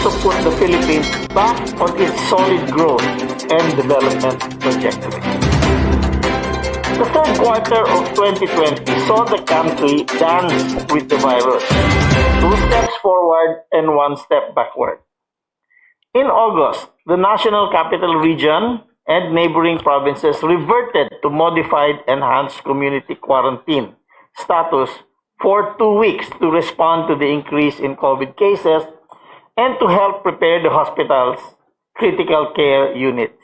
to put the Philippines back on its solid growth and development trajectory. The third quarter of 2020 saw the country dance with the virus, 2 steps forward and 1 step backward. In August, the National Capital Region and neighboring provinces reverted to modified enhanced community quarantine status for 2 weeks to respond to the increase in COVID cases and to help prepare the hospital's critical care units.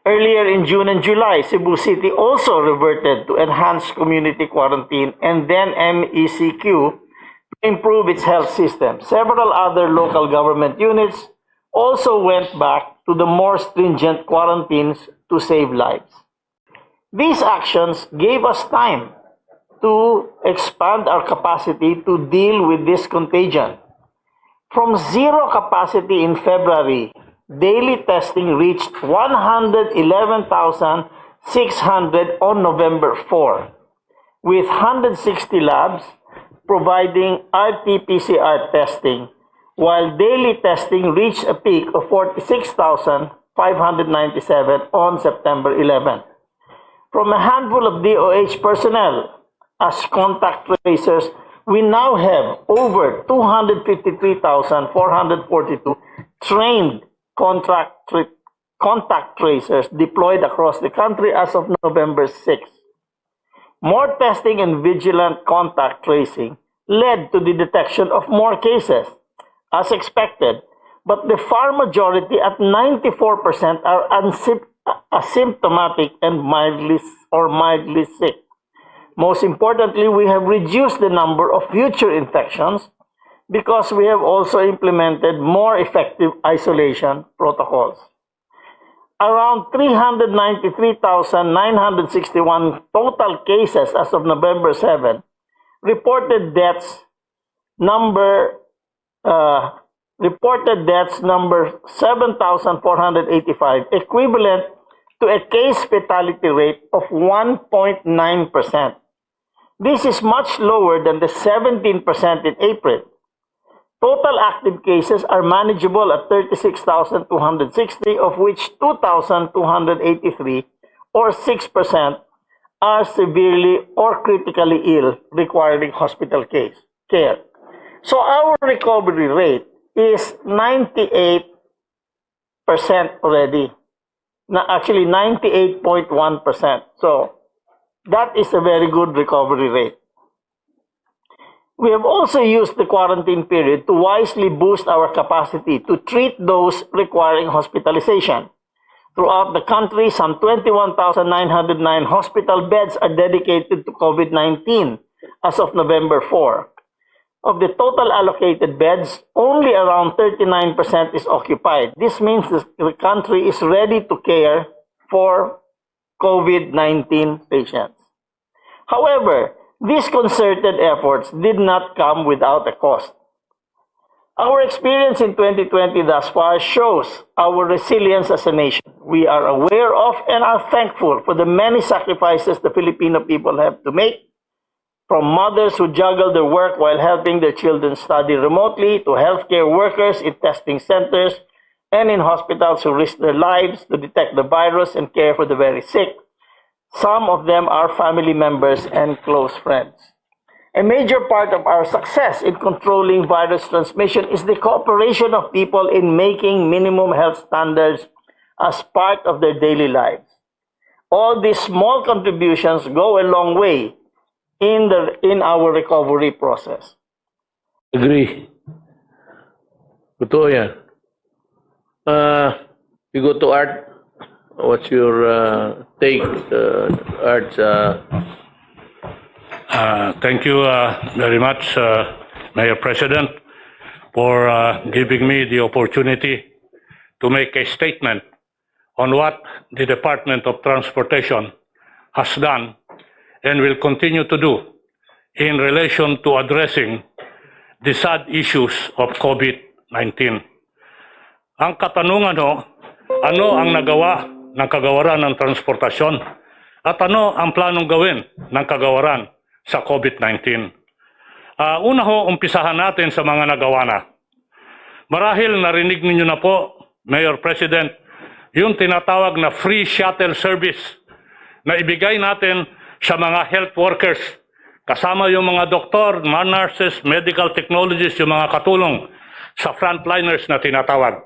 Earlier in June and July, Cebu City also reverted to enhanced community quarantine and then MECQ to improve its health system. Several other local government units also went back to the more stringent quarantines to save lives. These actions gave us time to expand our capacity to deal with this contagion. From zero capacity in February, daily testing reached 111,600 on November 4, with 160 labs providing RT-PCR testing, while daily testing reached a peak of 46,597 on September 11. From a handful of DOH personnel as contact tracers, we now have over 253,442 trained contact tracers deployed across the country as of November 6. More testing and vigilant contact tracing led to the detection of more cases, as expected, but the far majority at 94% are asymptomatic and mildly sick. Most importantly, we have reduced the number of future infections because we have also implemented more effective isolation protocols. Around 393,961 total cases as of November 7 reported deaths number 7,485, equivalent to a case fatality rate of 1.9%. This is much lower than the 17% in April. Total active cases are manageable at 36,260, of which 2,283, or 6%, are severely or critically ill, requiring hospital care. So our recovery rate is 98% already. Actually, 98.1%. So that is a very good recovery rate. We have also used the quarantine period to wisely boost our capacity to treat those requiring hospitalization. Throughout the country, some 21,909 hospital beds are dedicated to COVID-19 as of November 4. Of the total allocated beds, only around 39% is occupied. This means the country is ready to care for COVID-19 patients. However, these concerted efforts did not come without a cost. Our experience in 2020 thus far shows our resilience as a nation. We are aware of and are thankful for the many sacrifices the Filipino people have to make, from mothers who juggle their work while helping their children study remotely, to healthcare workers in testing centers and in hospitals who risk their lives to detect the virus and care for the very sick. Some of them are family members and close friends. A major part of our success in controlling virus transmission is the cooperation of people in making minimum health standards as part of their daily lives. All these small contributions go a long way in our recovery process. Agree. Totoo yan. You go to Art. What's your take, Art? Thank you very much, Mayor President, for giving me the opportunity to make a statement on what the Department of Transportation has done and will continue to do in relation to addressing the sad issues of COVID-19. Ang katanungan ano ang nagawa ng kagawaran ng transportasyon at ano ang planong gawin ng kagawaran sa COVID-19. Una umpisahan natin sa mga nagawa na. Marahil narinig ninyo na po, Mayor President, yung tinatawag na free shuttle service na ibigay natin sa mga health workers, kasama yung mga doktor, mga nurses, medical technologists, yung mga katulong sa frontliners na tinatawag.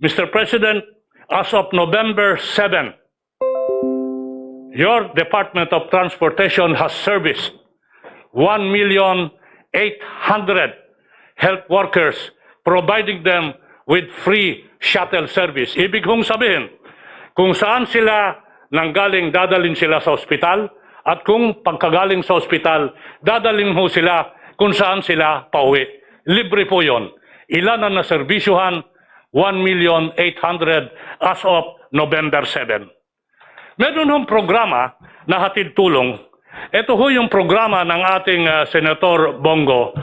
Mr. President, as of November 7, your Department of Transportation has serviced 1,800,000 health workers, providing them with free shuttle service. Ibig kong sabihin, kung saan sila nanggaling, dadalhin sila sa ospital, at kung pagkagaling sa ospital, dadalhin ho sila kung saan sila pauwi. Libre po yon. Ilan ang naserbisyuhan? 1,800,000 as of November 7. Meron hong programa na hatid tulong. Ito ho yung programa ng ating Senator Bongo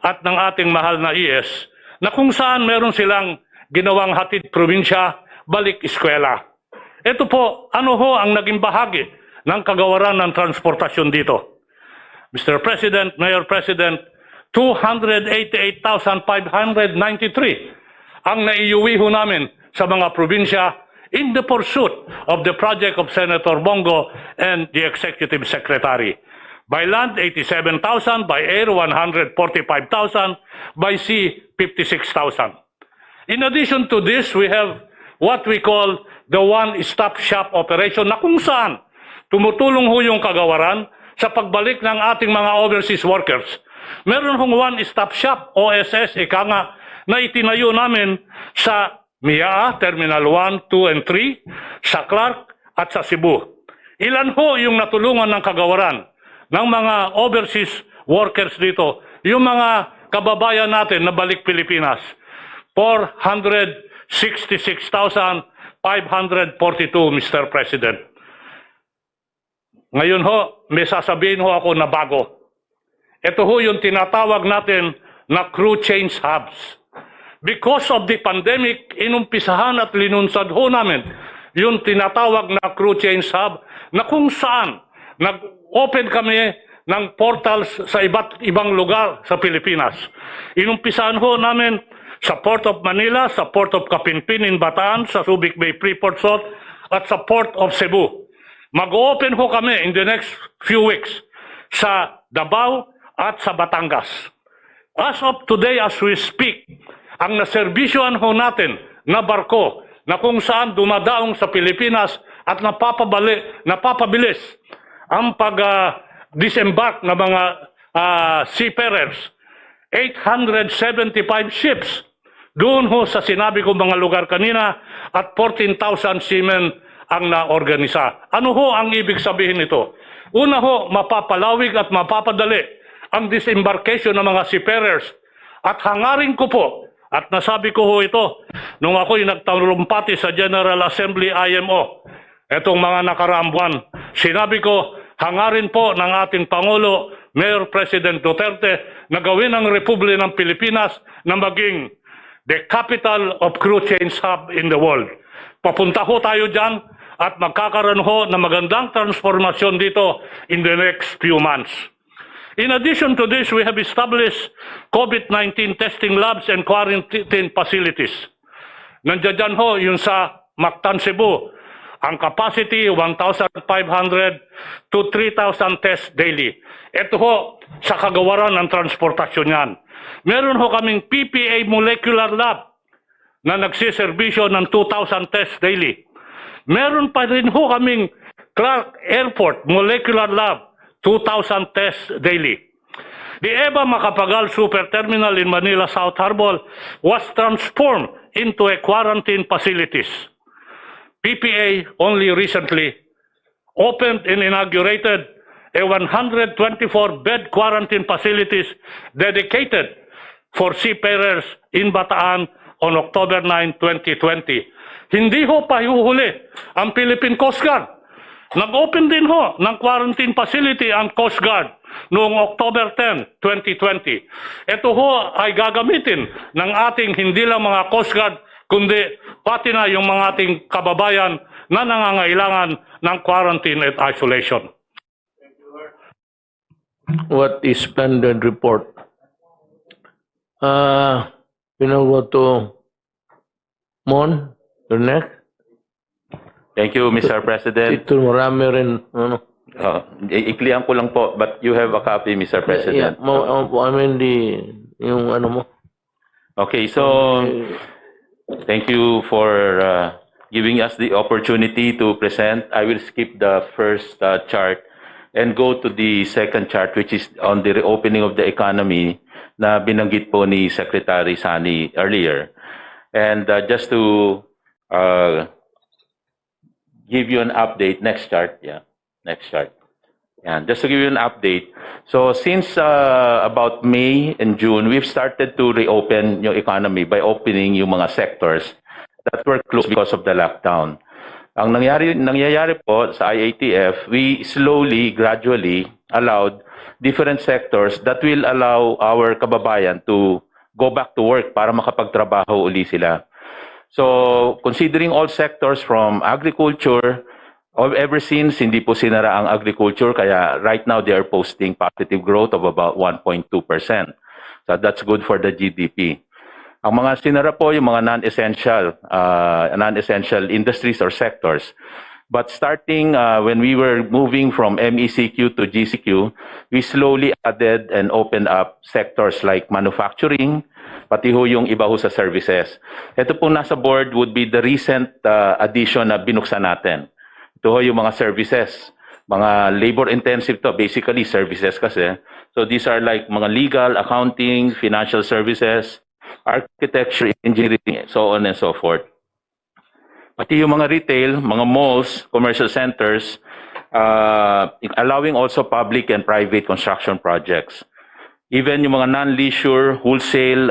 at ng ating mahal na IS na kung saan meron silang ginawang hatid probinsya, balik eskwela. Ito po, ano ho ang naging bahagi ng kagawaran ng transportasyon dito? Mr. President, Mayor President, 288,593 ang naiuwi ho namin sa mga probinsya in the pursuit of the project of Senator Bongo and the Executive Secretary. By land, 87,000. By air, 145,000. By sea, 56,000. In addition to this, we have what we call the one-stop shop operation na kung saan tumutulong ho yung kagawaran sa pagbalik ng ating mga overseas workers. Meron hong one-stop shop, OSS, ika nga, na itinayo namin sa Miaa, Terminal 1, 2, and 3, sa Clark at sa Cebu. Ilan ho yung natulungan ng kagawaran ng mga overseas workers dito, yung mga kababayan natin na balik Pilipinas? 466,542, Mr. President. Ngayon ho, may sasabihin ho ako na bago. Ito ho yung tinatawag natin na crew change hubs. Because of the pandemic, inumpisahan at linunsad ho namin yung tinatawag na crew change hub na kung saan nag-open kami ng portals sa iba't ibang lugar sa Pilipinas. Inumpisahan ho namin sa Port of Manila, sa Port of Kapinpin in Bataan, sa Subic Bay Freeport Salt, at sa Port of Cebu. Mag-open ho kami in the next few weeks sa Davao at sa Batangas. As of today, as we speak, ang naserbisyohan ho natin na barko na kung saan dumadaong sa Pilipinas at napapabilis ang pag-disembark na mga seafarers, 875 ships. Doon ho sa sinabi ko mga lugar kanina at 14,000 seamen ang naorganisa. Ano ho ang ibig sabihin nito? Una ho, mapapalawig at mapapadali ang disembarkation ng mga seafarers. At hangarin ko po, at nasabi ko ho ito nung ako'y nagtalumpati sa General Assembly IMO, etong mga nakaraang buwan. Sinabi ko, hangarin po ng ating Pangulo, Mayor President Duterte, na gawin ang Republika ng Pilipinas na maging the capital of crew change hub in the world. Papunta ho tayo dyan at magkakaroon ho ng magandang transformasyon dito in the next few months. In addition to this, we have established COVID-19 testing labs and quarantine facilities. Nandiyan dyan ho, yung sa Mactan, Cebu. Ang capacity, 1,500 to 3,000 tests daily. Ito ho, sa kagawaran ng transportasyon yan. Meron ho kaming PPA molecular lab na nagsiservisyo ng 2,000 tests daily. Meron pa rin ho kaming Clark Airport molecular lab, 2,000 tests daily. The EVA Macapagal Super Terminal in Manila South Harbor was transformed into a quarantine facilities. PPA only recently opened and inaugurated a 124-bed quarantine facilities dedicated for seafarers in Bataan on October 9, 2020. Hindi ho pahihuhuli ang Philippine Coast Guard. Nag-open din ho ng quarantine facility ang Coast Guard noong October 10, 2020. Ito ho ay gagamitin ng ating hindi lang mga Coast Guard, kundi pati na yung mga ating kababayan na nangangailangan ng quarantine at isolation. What is splendid report. We now go to Mon, you're next. Thank you, Mr. President. Ito marami rin, ano. Iklihan ko lang po, but you have a copy, Mr. President. I mean, yung ano mo. Okay, so thank you for giving us the opportunity to present. I will skip the first chart and go to the second chart, which is on the reopening of the economy na binanggit po ni Secretary Sani earlier. And just to give you an update, next chart, next chart. Just to give you an update. So since about May and June, we've started to reopen yung economy by opening yung mga sectors that were closed because of the lockdown. Ang nangyayari po sa IATF, we slowly, gradually allowed different sectors that will allow our kababayan to go back to work para makapagtrabaho uli sila. So considering all sectors from agriculture, ever since hindi po sinara ang agriculture, kaya right now they are posting positive growth of about 1.2%. So that's good for the GDP. Ang mga sinara po yung mga non-essential industries or sectors. But starting when we were moving from MECQ to GCQ, we slowly added and opened up sectors like manufacturing, pati ho yung iba ho sa services. Ito po nasa board would be the recent addition na binuksan natin. Ito ho yung mga services, mga labor-intensive to, basically services kasi. So these are like mga legal, accounting, financial services, architecture, engineering, so on and so forth. Pati yung mga retail, mga malls, commercial centers, allowing also public and private construction projects. Even yung mga non-leisure, wholesale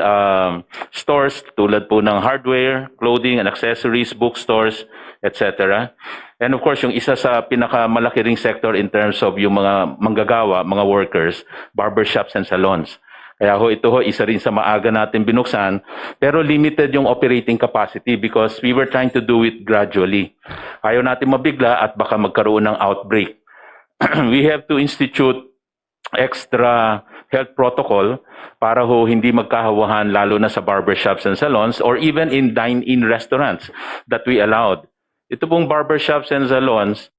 stores, tulad po ng hardware, clothing and accessories, bookstores, etc. And of course, yung isa sa pinakamalaki ring sector in terms of yung mga manggagawa, mga workers, barbershops and salons. Kaya ho, ito ho, isa rin sa maaga natin binuksan, pero limited yung operating capacity because we were trying to do it gradually. Ayaw natin mabigla at baka magkaroon ng outbreak. We have to institute extra health protocol para ho hindi magkahawahan lalo na sa barbershops and salons or even in dine-in restaurants that we allowed. Ito pong barbershops and salons,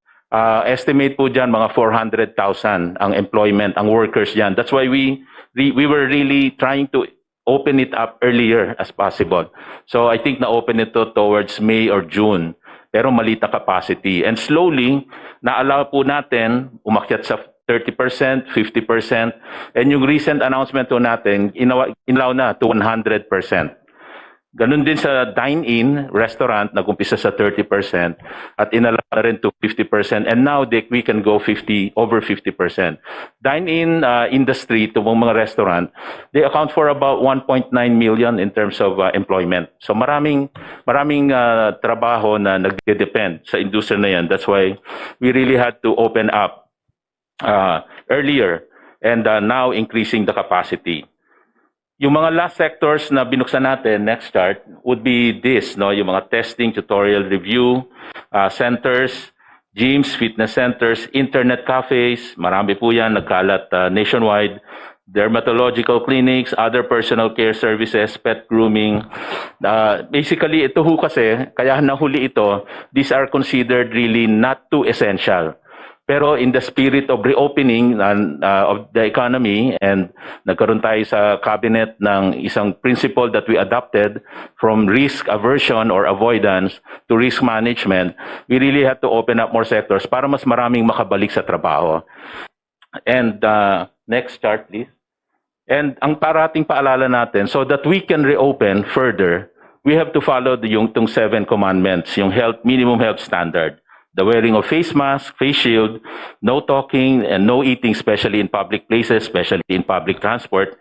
estimate po dyan mga 400,000 ang employment, ang workers dyan. That's why we were really trying to open it up earlier as possible. So I think na-open ito towards May or June, pero maliit na capacity. And slowly, na-allow po natin umakyat sa 30%, 50%, and yung recent announcement po natin, inallow na to 100%. Ganun din sa dine-in restaurant, nag-umpisa sa 30% at inallow na rin to 50%, and now we can go over 50%. Dine-in industry, itong mga restaurant, they account for about 1.9 million in terms of employment. So maraming trabaho na nagde-depend sa industriya na yan. That's why we really had to open up earlier and now increasing the capacity. Yung mga last sectors na binuksan natin, next chart, would be this, no? Yung mga testing, tutorial review, centers, gyms, fitness centers, internet cafes, marami po yan, nagkalat nationwide, dermatological clinics, other personal care services, pet grooming. Basically, ito ho kasi, kaya nahuli ito, these are considered really not too essential. Pero in the spirit of reopening of the economy, and nagkaroon tayo sa cabinet ng isang principle that we adopted from risk aversion or avoidance to risk management, we really have to open up more sectors para mas maraming makabalik sa trabaho. And next chart, please. And ang parating paalala natin, so that we can reopen further, we have to follow yung 7 commandments, yung minimum health standard. The wearing of face mask, face shield, no talking and no eating, especially in public places, especially in public transport,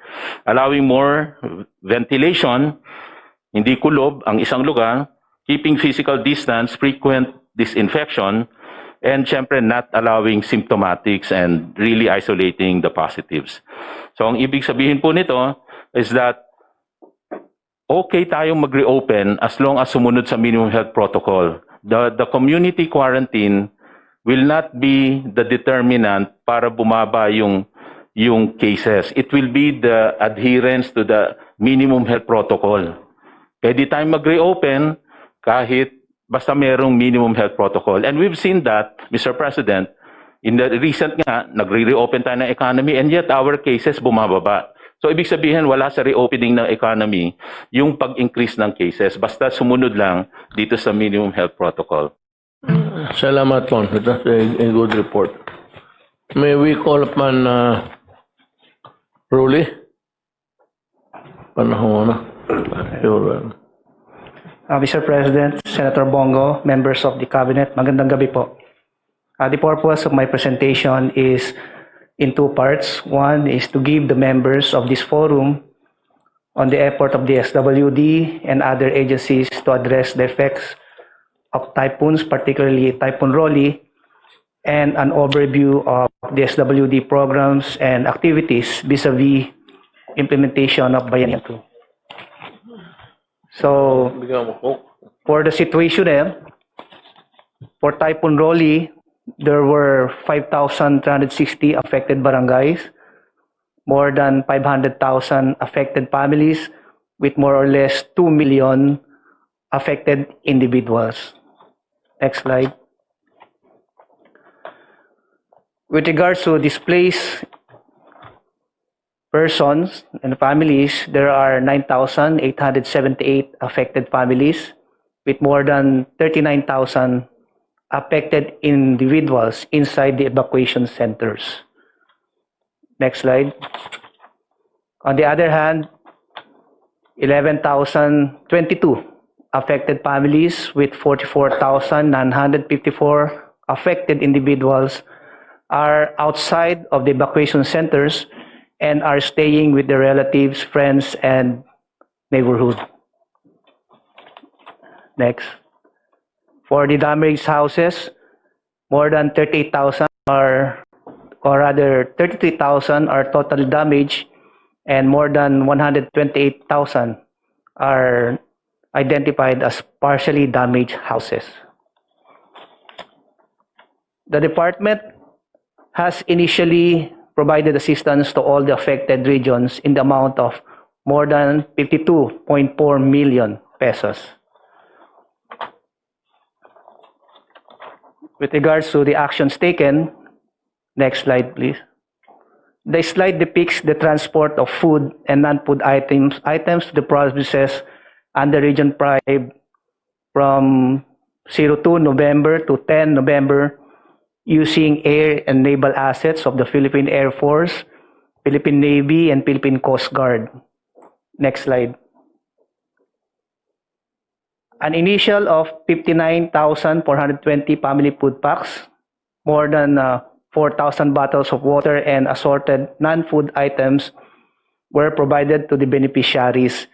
allowing more ventilation, hindi kulob ang isang lugar, keeping physical distance, frequent disinfection, and syempre not allowing symptomatics and really isolating the positives. So ang ibig sabihin po nito is that okay tayong mag-reopen as long as sumunod sa minimum health protocol. The community quarantine will not be the determinant para bumaba yung yung cases. It will be the adherence to the minimum health protocol. Pwede tayong mag-reopen kahit basta merong minimum health protocol. And we've seen that, Mr. President, in the recent nga, nagre-reopen tayo ng economy and yet our cases bumababa. So ibig sabihin wala sa reopening ng economy yung pag-increase ng cases. Basta sumunod lang dito sa minimum health protocol. Salamat, Con. That's a good report. May we call upon Ruli? Panahon na. Mr. President, Senator Bongo, members of the Cabinet, magandang gabi po. The purpose of my presentation is in two parts. One is to give the members of this forum on the effort of the SWD and other agencies to address the effects of typhoons, particularly Typhoon Rolly, and an overview of the SWD programs and activities vis-a-vis implementation of Bayanihan 2. So, for the situation for Typhoon Rolly, there were 5,360 affected barangays, more than 500,000 affected families, with more or less 2 million affected individuals. Next slide. With regards to displaced persons and families, there are 9,878 affected families, with more than 39,000 affected individuals inside the evacuation centers. Next slide. On the other hand, 11,022 affected families with 44,954 affected individuals are outside of the evacuation centers and are staying with their relatives, friends, and neighborhood. Next. For the damaged houses, more than 38,000 are, or rather 33,000 are totally damaged, and more than 128,000 are identified as partially damaged houses. The department has initially provided assistance to all the affected regions in the amount of more than 52.4 million pesos. With regards to the actions taken, next slide please. The slide depicts the transport of food and non-food items to the provinces under Region 5 from 02 November to 10 November using air and naval assets of the Philippine Air Force, Philippine Navy, and Philippine Coast Guard. Next slide. An initial of 59,420 family food packs, more than 4,000 bottles of water and assorted non-food items were provided to the beneficiaries.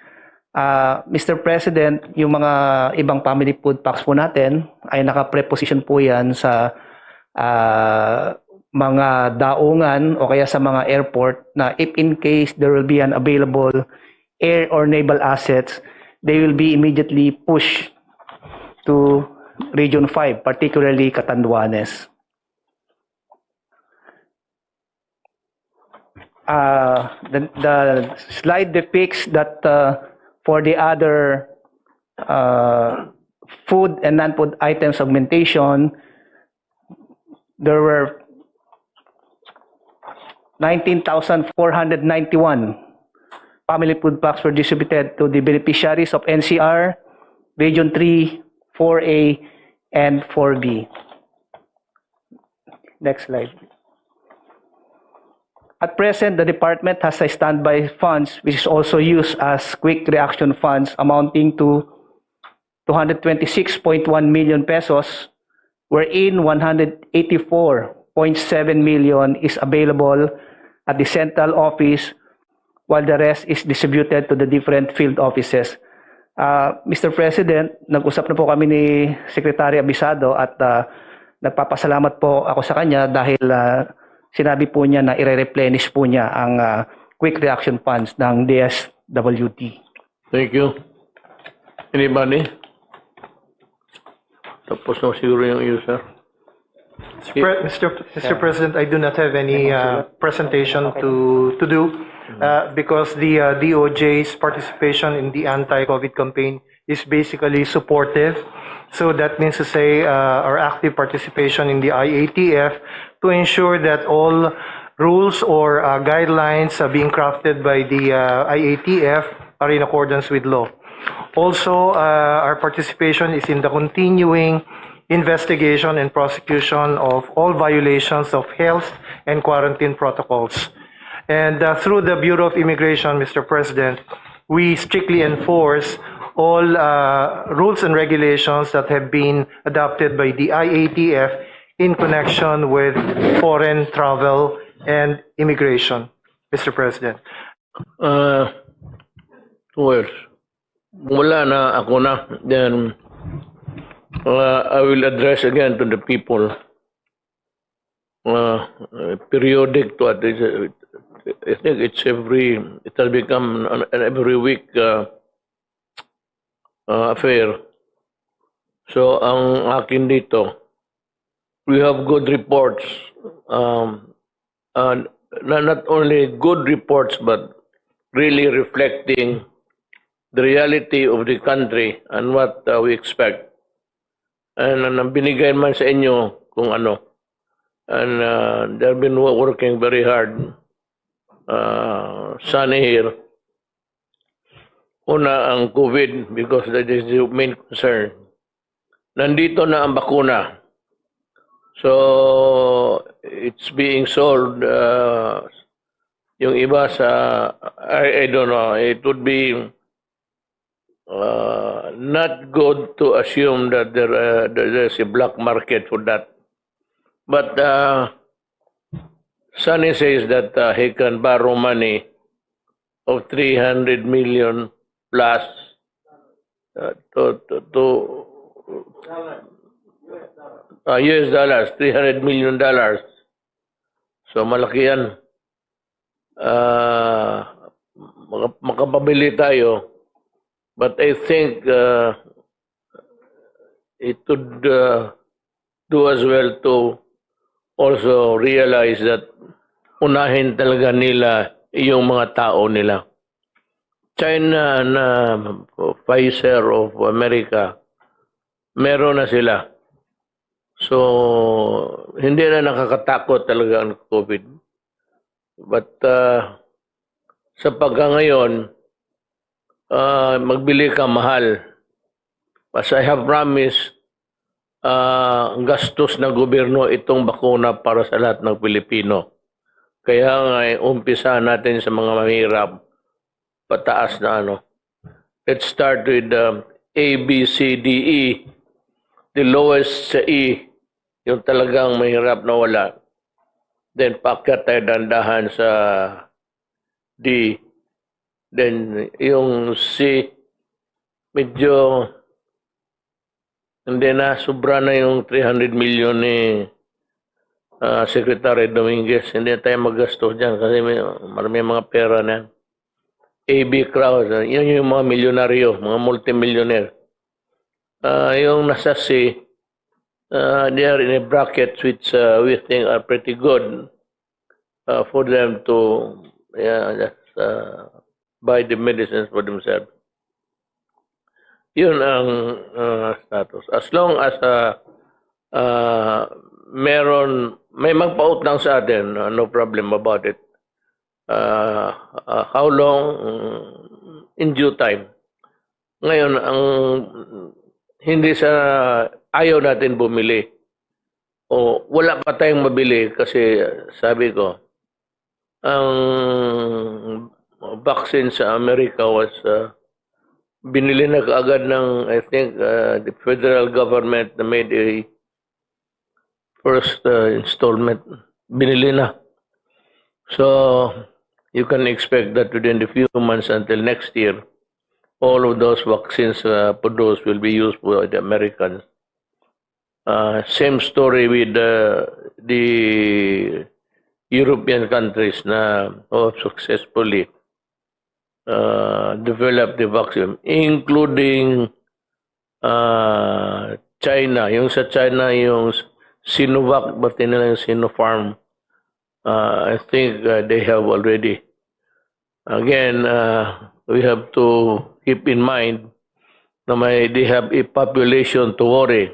Mr. President, yung mga ibang family food packs po natin ay naka-preposition po yan sa mga daungan o kaya sa mga airport na if in case there will be an available air or naval assets, they will be immediately pushed to Region 5, particularly Catanduanes. The slide depicts that for the other food and non-food items augmentation, there were 19,491 family food packs were distributed to the beneficiaries of NCR, Region 3, 4A, and 4B. Next slide. At present, the department has a standby funds which is also used as quick reaction funds amounting to 226.1 million pesos, wherein 184.7 million is available at the central office, while the rest is distributed to the different field offices. Mr. President, nag-usap na po kami ni Secretary Abisado at nagpapasalamat po ako sa kanya dahil sinabi po niya na i-replenish po niya ang quick reaction funds ng DSWD. Thank you. Anybody? Tapos na siguro yung user. Mr. President, I do not have any presentation to do because the DOJ's participation in the anti-COVID campaign is basically supportive. So that means to say our active participation in the IATF to ensure that all rules or guidelines being crafted by the IATF are in accordance with law. Also, our participation is in the continuing investigation and prosecution of all violations of health and quarantine protocols. And through the Bureau of Immigration, Mr. President, we strictly enforce all rules and regulations that have been adopted by the IATF in connection with foreign travel and immigration, Mr. President. Well, wala na ako na. Then, I will address again to the people. Periodic to at least, I think it has become an every week affair. So, ang akin dito, we have good reports. And not only good reports, but really reflecting the reality of the country and what we expect. And binigay man sa inyo kung ano. And they've been working very hard. Sunny here. Una ang COVID because that is the main concern. Nandito na ang bakuna. So, it's being sold. Yung iba sa, I don't know, it would be not good to assume that there's a black market for that. But Sunny says that he can borrow money of 300 million plus to US dollars, $300 million. So malaki yan. Makapabili tayo. But I think it would do as well to also realize that unahin talaga nila yung mga tao nila. China na Pfizer of America, meron na sila. So, hindi na nakakatakot talaga ang COVID. But sa pagkangayon, magbili ka mahal. As I have promised, gastos ng gobyerno itong bakuna para sa lahat ng Pilipino. Kaya nga, umpisa natin sa mga mahirap, pataas na ano. Let's start with A, B, C, D, E. The lowest sa E, yung talagang mahirap na wala. Then, paakyat tayo dandahan sa D. Then, yung C, medyo hindi na, sobra na yung 300 million ni Secretary Dominguez. Hindi tayo maggastos dyan kasi marami mga pera na yan. AB crowd, yun yung mga milyonaryo, mga multimillionaire. Yung nasa C, they are in a bracket which we think are pretty good for them to just buy the medicines for themselves. Yun ang status. As long as may magpautang sa atin, no problem about it. How long? In due time. Ngayon, hindi sa ayaw natin bumili. O wala pa tayong mabili kasi sabi ko, ang vaccine sa Amerika was binili na kaagad ng, I think, the federal government made a first installment. Binili na. So, you can expect that within a few months until next year, all of those vaccines produced will be used by the Americans. Same story with the European countries na successfully developed the vaccine, including China. Yung sa China, yung Sinovac, ba't nila yung Sinopharm? I think they have already. Again, we have to keep in mind na they have a population to worry.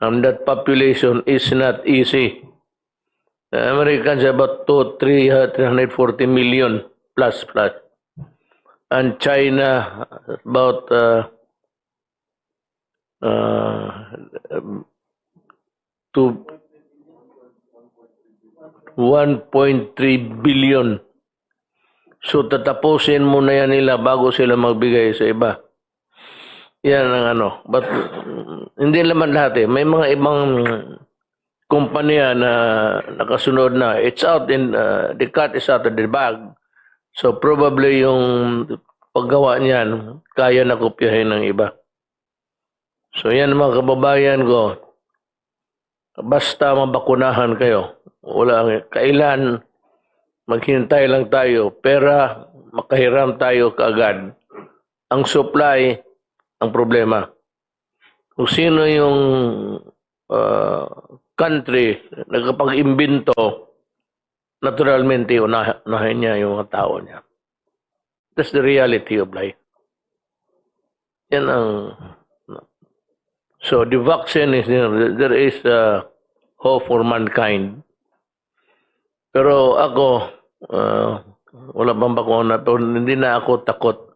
And that population is not easy. The Americans have about 340 million plus. And China about to 1.3 billion. So tatapusin muna yan nila bago sila magbigay sa iba. Yan ang ano. But hindi naman lahat eh. May mga ibang kumpanya na nakasunod na. It's out in, the cat is out of the bag. So probably yung paggawa niyan, kaya na kopyahin ng iba. So yan mga kababayan ko. Basta mabakunahan kayo. Wala kailan maghintay lang tayo. Pera, makahiram tayo kaagad. Ang supply, ang problema. Kung sino yung country nagkapag-imbento, naturalmente unahin niya yung mga tao niya. That's the reality of life. Yan ang... So the vaccine is, there is hope for mankind. Pero ako, wala pang bakuna, pero hindi na ako takot.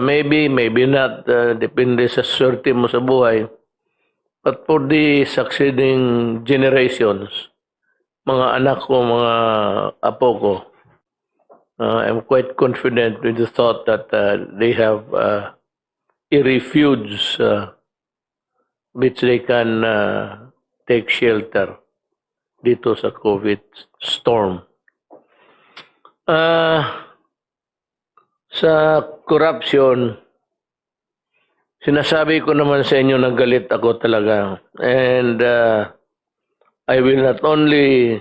Maybe not, depende sa swerte mo sa buhay. But for the succeeding generations, mga anak ko, mga apo ko, I'm quite confident with the thought that they have a refuge which they can take shelter dito sa COVID storm. Sa corruption, sinasabi ko naman sa inyo na galit ako talaga. And I will not only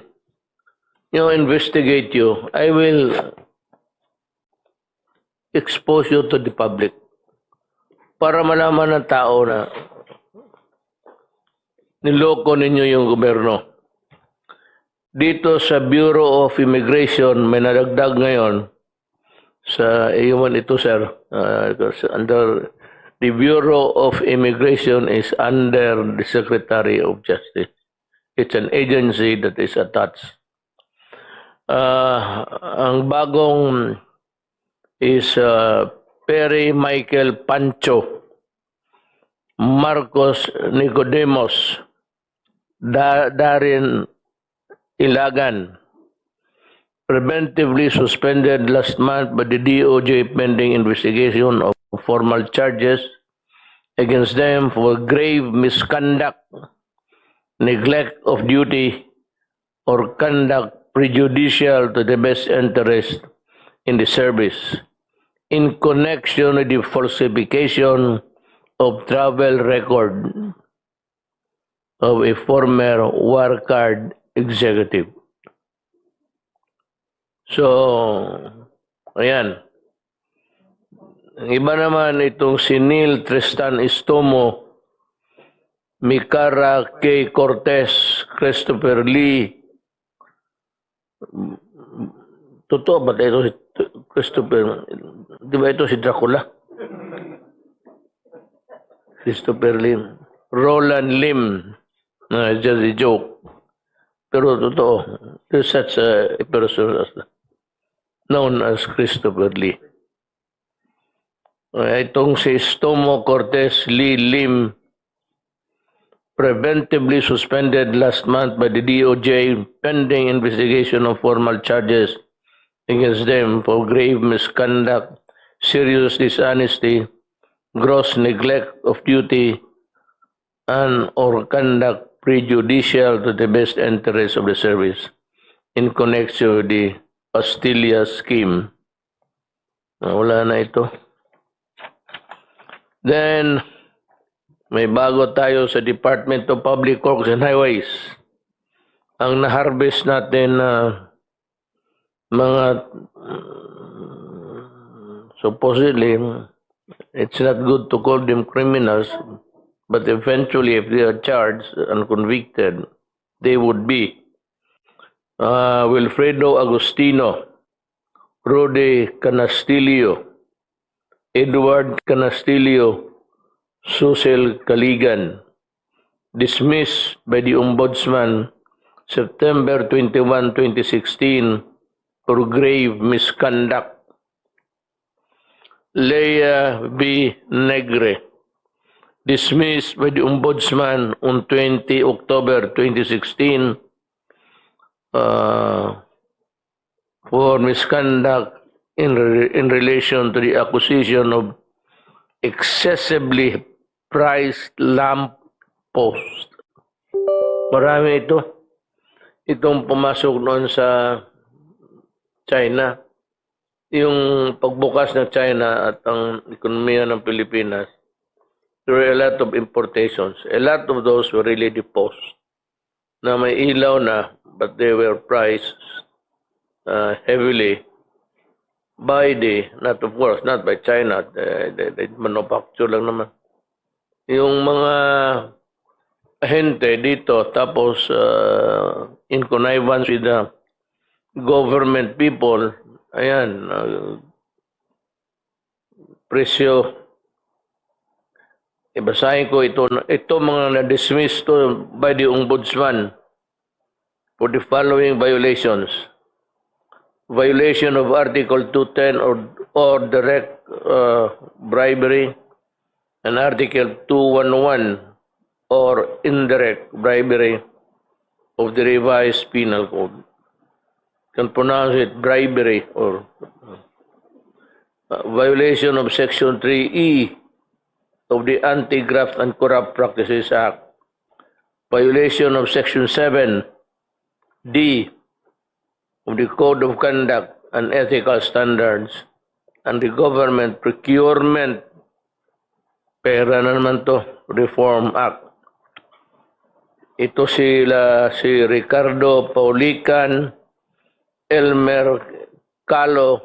investigate you, I will expose you to the public para malaman ng tao na niloko ninyo yung gobyerno. Dito sa Bureau of Immigration, may nadagdag ngayon sa iyon ito, sir. Under the Bureau of Immigration is under the Secretary of Justice. It's an agency that is attached. Ang bagong is Perry Michael Pancho, Marcos Nicodemus, Darin Ilagan, preventively suspended last month by the DOJ pending investigation of formal charges against them for grave misconduct, neglect of duty, or conduct prejudicial to the best interest in the service in connection with the falsification of travel record of a former Wirecard executive. So, ayan. Ang iba naman itong si Neil Tristan Istomo, Micara K. Cortez, Christopher Lee. Totoo ba ito si Christopher? Di ba ito si Dracula? Christopher Lee. Roland Lim. It's just a joke. Pero totoo. There's such a person known as Christopher Lee. Itong si Stomo Cortez Lee Lim, preventively suspended last month by the DOJ pending investigation of formal charges against them for grave misconduct, serious dishonesty, gross neglect of duty, and or conduct prejudicial to the best interest of the service in connection with the Pastilla scheme. Wala na ito. Then, may bago tayo sa Department of Public Works and Highways. Ang na-harvest natin na mga supposedly, it's not good to call them criminals, but eventually, if they are charged and convicted, they would be Wilfredo Agustino, Rode Canastillo, Edward Canastillo, Susel Caligan, dismissed by the Ombudsman September 21, 2016 for grave misconduct. Leia B. Negre, dismissed by the Ombudsman on 20 October 2016 for misconduct in relation to the acquisition of excessively priced lamp post. Marami ito. Itong pumasok noon sa China. Yung pagbukas ng China at ang ekonomiya ng Pilipinas, there were a lot of importations. A lot of those were really deposed. Na may ilaw na, but they were priced heavily by not of course, not by China, they manufacture lang naman. Yung mga ahente dito, tapos in connivance with the government people, ayan, presyo. Ibasahin ko ito mga na-dismiss to by the Ombudsman for the following violations. Violation of Article 210 or direct bribery, and Article 211 or indirect bribery of the revised penal code. Can pronounce it bribery or violation of Section 3E of the Anti-Graft and Corrupt Practices Act, violation of Section 7D of the Code of Conduct and Ethical Standards, and the Government Procurement Pera na naman to, Reform Act. Ito si Ricardo Paulican, Elmer Calo,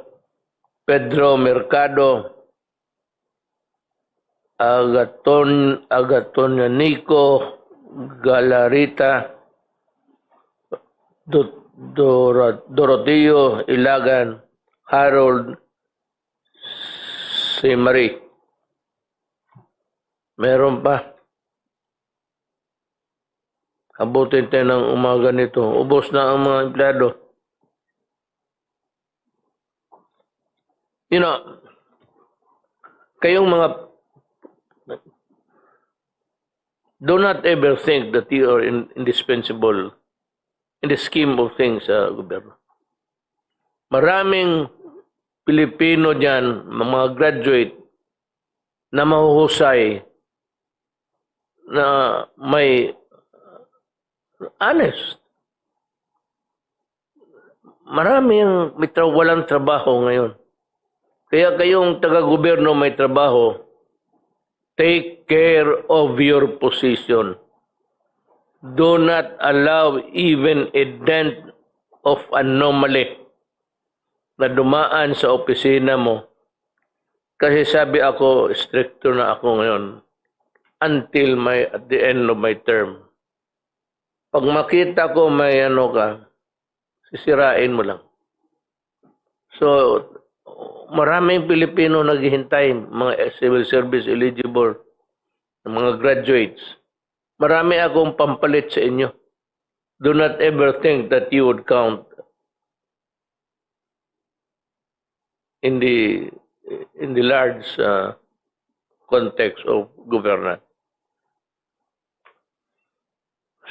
Pedro Mercado, Nico Galarita, Doroteo Ilagan, Harold Simari. Meron pa. Abutin tayo ng umaga nito. Ubos na ang mga empleyado. You know, kayong mga, do not ever think that you are indispensable in the scheme of things sa gobyerno. Maraming Pilipino dyan, mga graduate, na mahuhusay, na may honest. Marami yung walang trabaho ngayon. Kaya kayong taga-gobyerno may trabaho, take care of your position. Do not allow even a dent of anomaly na dumaan sa opisina mo. Kasi sabi ako, stricto na ako ngayon until at the end of my term. Pag makita ko may sisirain mo lang. So, maraming Pilipino naghihintay, mga civil service eligible, mga graduates. Marami akong pampalit sa inyo. Do not ever think that you would count in the large context of governance.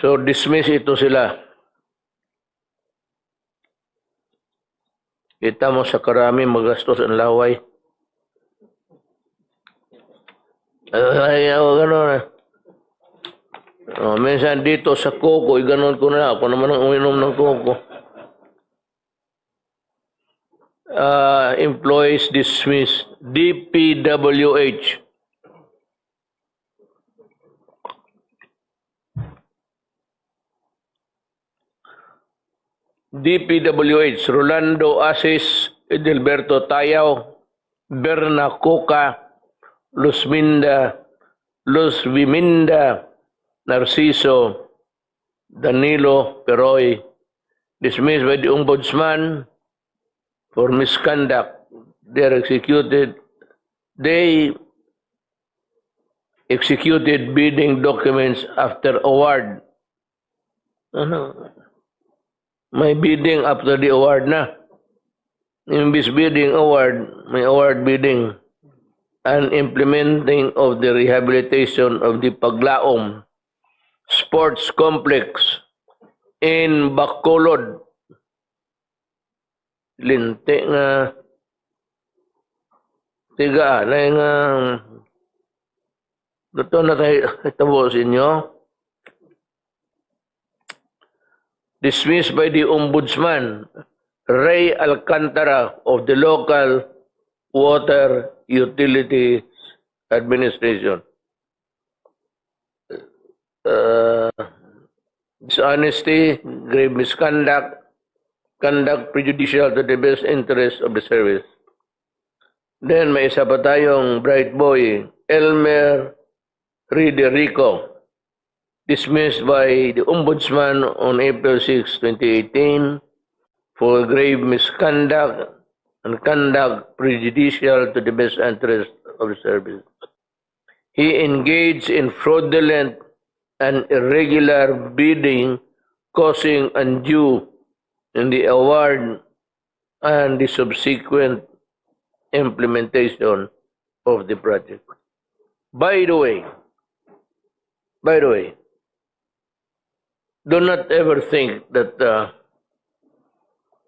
So dismiss ito sila. Kita mo sa karami magastos ang laway. Ayaw gano'n. Minsan dito sa koko, gano'n ko na. Ako naman ang uminom ng koko. Employees dismissed. DPWH. DPWH, Rolando Asis, Edelberto Tayaw, Berna Coca, Luzminda Luz Viminda Narciso Danilo Peroy, dismissed by the Ombudsman for misconduct. They executed bidding documents after award. Ano? May bidding after the award na. Imbis bidding award, may award bidding. And implementing of the rehabilitation of the Paglaom Sports Complex in Bacolod. Linti nga tiga na nga dito na tayo itabosin nyo. Dismissed by the Ombudsman Ray Alcantara of the Local Water Utilities Administration. Dishonesty, grave misconduct, conduct prejudicial to the best interest of the service. Then may isa pa tayong bright boy, Elmer Riderico, dismissed by the Ombudsman on April 6, 2018 for grave misconduct and conduct prejudicial to the best interest of the service. He engaged in fraudulent and irregular bidding, causing undue in the award and the subsequent implementation of the project. By the way, do not ever think that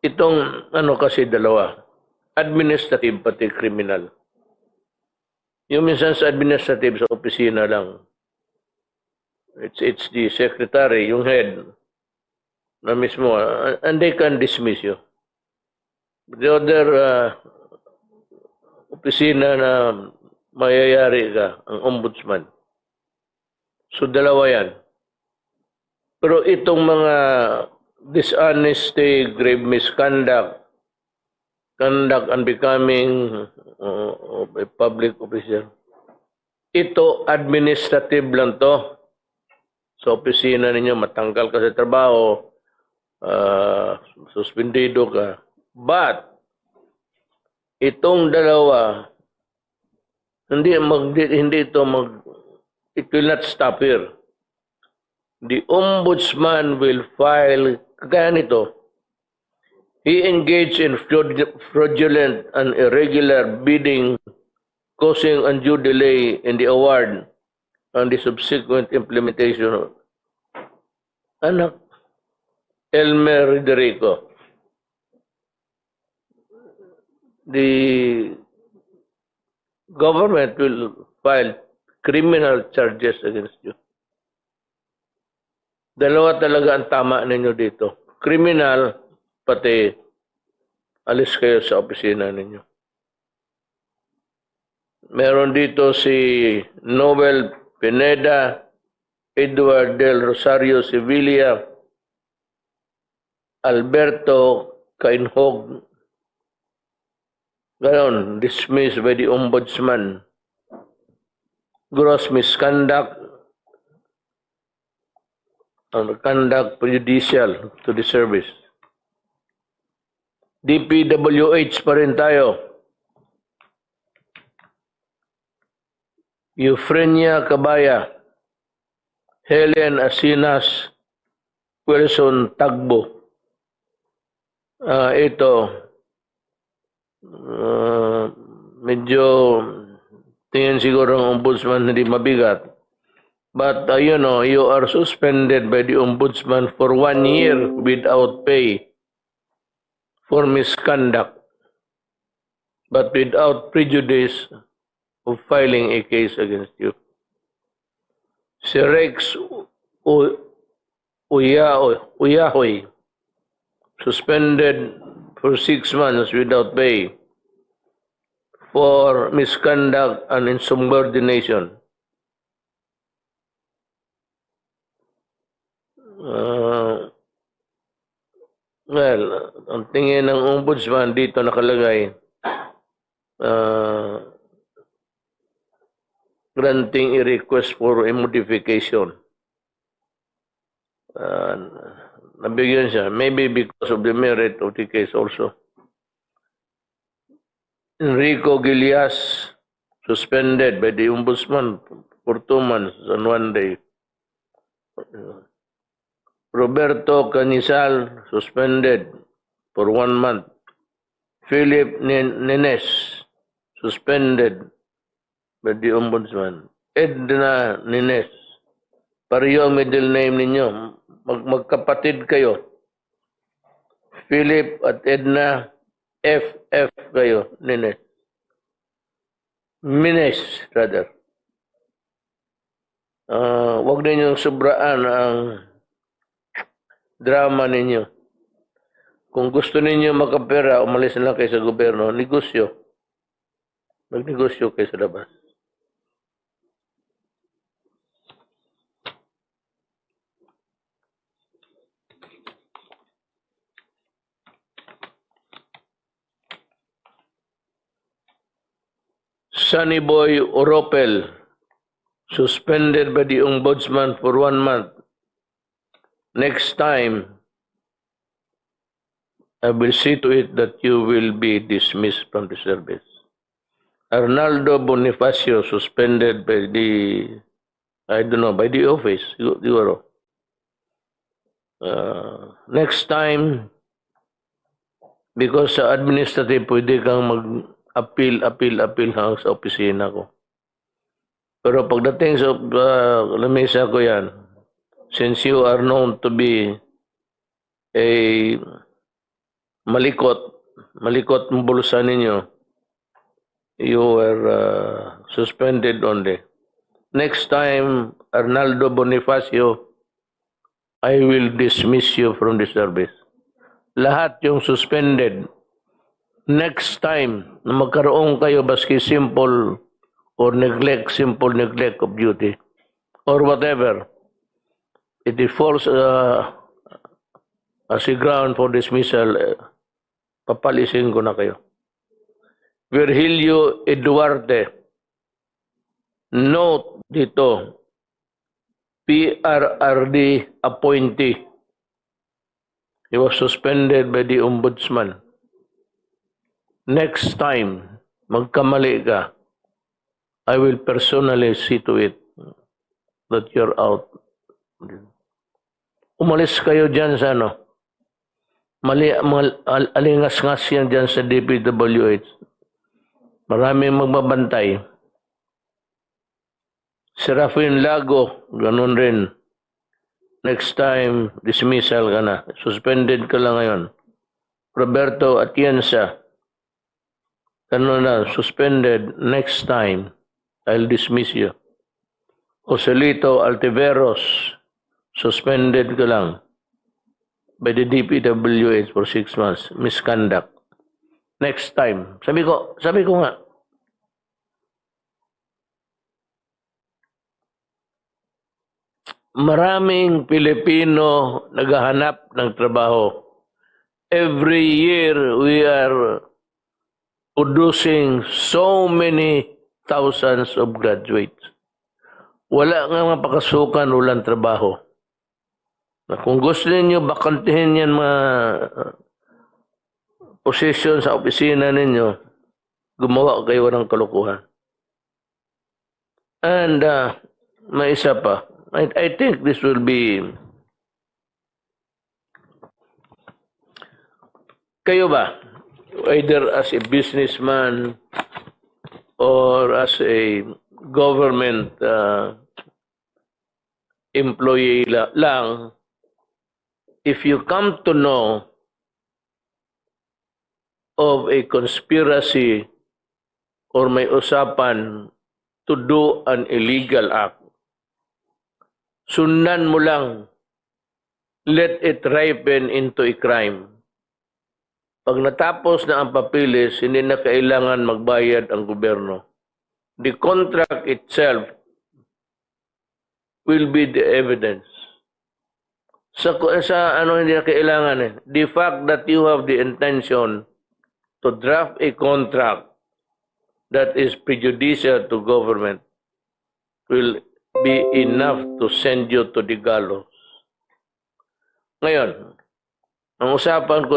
itong ano kasi dalawa, administrative pati criminal. Yung minsan sa administrative sa opisina lang. It's the secretary, yung head na mismo, and they can dismiss you. The other opisina na mayayari ka, ang ombudsman. So dalawa yan. Pero itong mga dishonesty, grave misconduct, conduct unbecoming of a public official, ito administrative lang to. Sa opisina ninyo, matanggal ka sa trabaho, suspendido ka. But, itong dalawa, it will not stop here. The Ombudsman will file, kaya nito, he engaged in fraudulent and irregular bidding, causing undue delay in the award and the subsequent implementation of anak Elmer Riderico. The government will file criminal charges against you. Dalawa talaga ang tama ninyo dito. Criminal, pati alis kayo sa opisina ninyo. Meron dito si Noel Pineda, Edward del Rosario Sevilla, Alberto Cainhog. Ganon, dismissed by the Ombudsman. Gross misconduct and conduct prejudicial to the service. DPWH pa rin tayo. Eufrenia Cabaya, Helen Asinas, Wilson Tagbo. Ito, medyo tingin siguro ng ombudsman hindi mabigat. But you know, you are suspended by the ombudsman for 1 year without pay for misconduct, but without prejudice of filing a case against you. Si Rex Uyahoy, suspended for 6 months without pay for misconduct and insubordination. Well, ang tingin ng ombudsman dito nakalagay, granting a request for a modification. Nabigyan siya, maybe because of the merit of the case also. Enrico Gilias, suspended by the Ombudsman for 2 months and 1 day. Roberto Canisal, suspended for 1 month. Philip Nenes, suspended by the Ombudsman. Edna Nenes, pareho ang middle name ninyo. Magkapatid kayo. Philip at Edna, FF kayo, Nenes. Mines, rather. Huwag ninyong sobraan ang drama ninyo. Kung gusto ninyo makapera, umalis na lang kayo sa gobyerno, negosyo. Magnegosyo kayo sa labas. Sunny Boy Oropel, suspended by the Ombudsman for 1 month. Next time, I will see to it that you will be dismissed from the service. Arnaldo Bonifacio, suspended by the, by the office, siguro. Next time, because sa administrative, pwede kang mag-appeal hanggang sa opisina ko. Pero pagdating sa lamesa ko yan, since you are known to be a malikot ang bulsa ninyo, you were suspended only. Next time, Arnaldo Bonifacio, I will dismiss you from the service. Lahat yung suspended. Next time, na magkaroon kayo baski simple or simple neglect of duty, or whatever, it falls as a ground for dismissal, papalisin ko na kayo. Virgilio Eduarte, note dito, PRRD appointee. He was suspended by the Ombudsman. Next time, magkamali ka, I will personally see to it that you're out. Umalis kayo dyan sa alingas-ngas yan dyan sa DPWH. Maraming magbabantay. Serafin Lago, ganun rin. Next time, dismissal ka na. Suspended ka lang ngayon. Roberto Atienza, ganun na, suspended. Next time, I'll dismiss you. Joselito Altiveros, suspended ka lang by the DPWH for 6 months. Misconduct. Next time. Sabi ko nga, maraming Pilipino naghahanap ng trabaho. Every year, we are producing so many thousands of graduates. Wala nga mapakasukan, walang trabaho. Na kung gusto ninyo bakantihin yan mga position sa opisina ninyo, gumawa kayo ng kalukuhan. And may isa pa. I think this will be... Kayo ba? Either as a businessman or as a government employee lang, if you come to know of a conspiracy or may usapan to do an illegal act, sundan mo lang, let it ripen into a crime. Pag natapos na ang papilis, hindi na kailangan magbayad ang gobyerno. The contract itself will be the evidence. Sa hindi na kailangan the fact that you have the intention to draft a contract that is prejudicial to government, will be enough to send you to the gallows. Ngayon, pakiusapan ko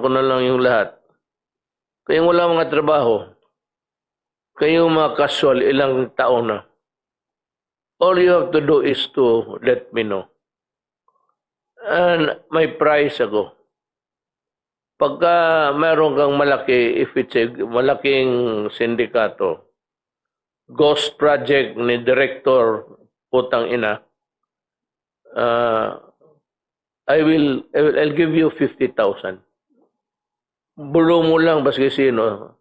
na lang yung lahat. Kayong wala mga trabaho, kayong mga casual, ilang taon na. All you have to do is to let me know. And may price ako. Pagka mayroon kang malaki, if it's a malaking sindikato, ghost project ni director, putang ina, I'll give you 50,000. Bulo mo lang baski sino.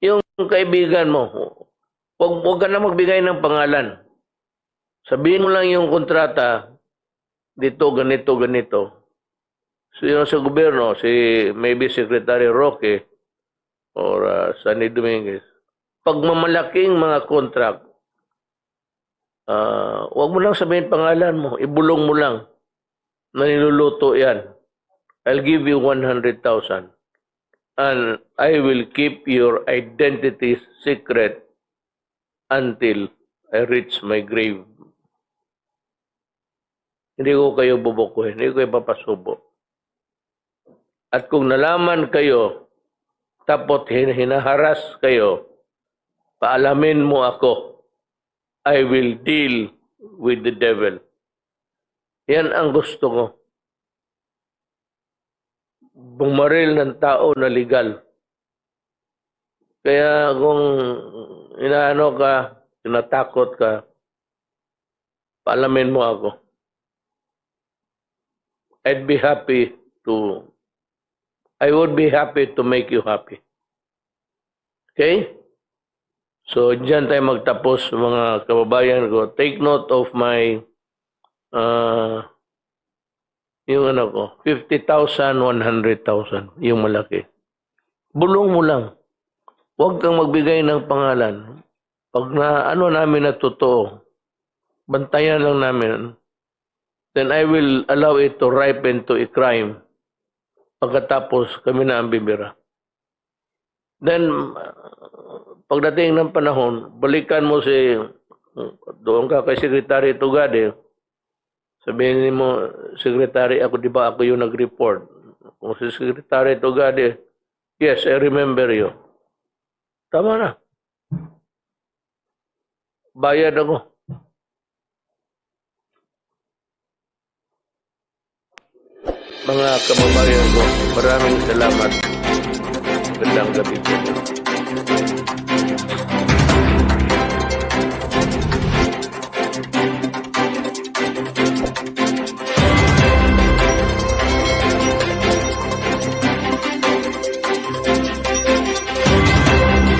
Yung kaibigan mo, wag ka na magbigay ng pangalan. Sabihin mo lang yung kontrata, dito, ganito, ganito. So yun sa gobyerno, maybe Secretary Roque or Sunny Dominguez. Pag mamalaking mga contract, wag mo lang sabihin pangalan mo, ibulong mo lang na niluluto yan. I'll give you 100,000 and I will keep your identity secret until I reach my grave. Hindi ko kayo bubukuhin, hindi ko kayo papasubo. At kung nalaman kayo, tapos hinaharas kayo, paalamin mo ako, I will deal with the devil. Yan ang gusto ko. Bumaril ng tao na legal. Kaya kung inaano ka, tinatakot ka, paalamin mo ako. I would be happy to make you happy. Okay? So, dyan tayo magtapos, mga kababayan ko. Take note of my, yung 50,000, 100,000, yung malaki. Bulong mo lang. Huwag kang magbigay ng pangalan. Pag namin na totoo, bantayan lang namin, then I will allow it to ripen to a crime. Pagkatapos, kami na ang bibira. Then, pagdating ng panahon, balikan mo doon ka kay Secretary Tugade, sabihin mo, Secretary, di ba ako yung nag-report? Kung si Secretary Tugade, yes, I remember you. Tama na. Bayad ako. Mga kababayan ko, maraming salamat. Magandang gabi po.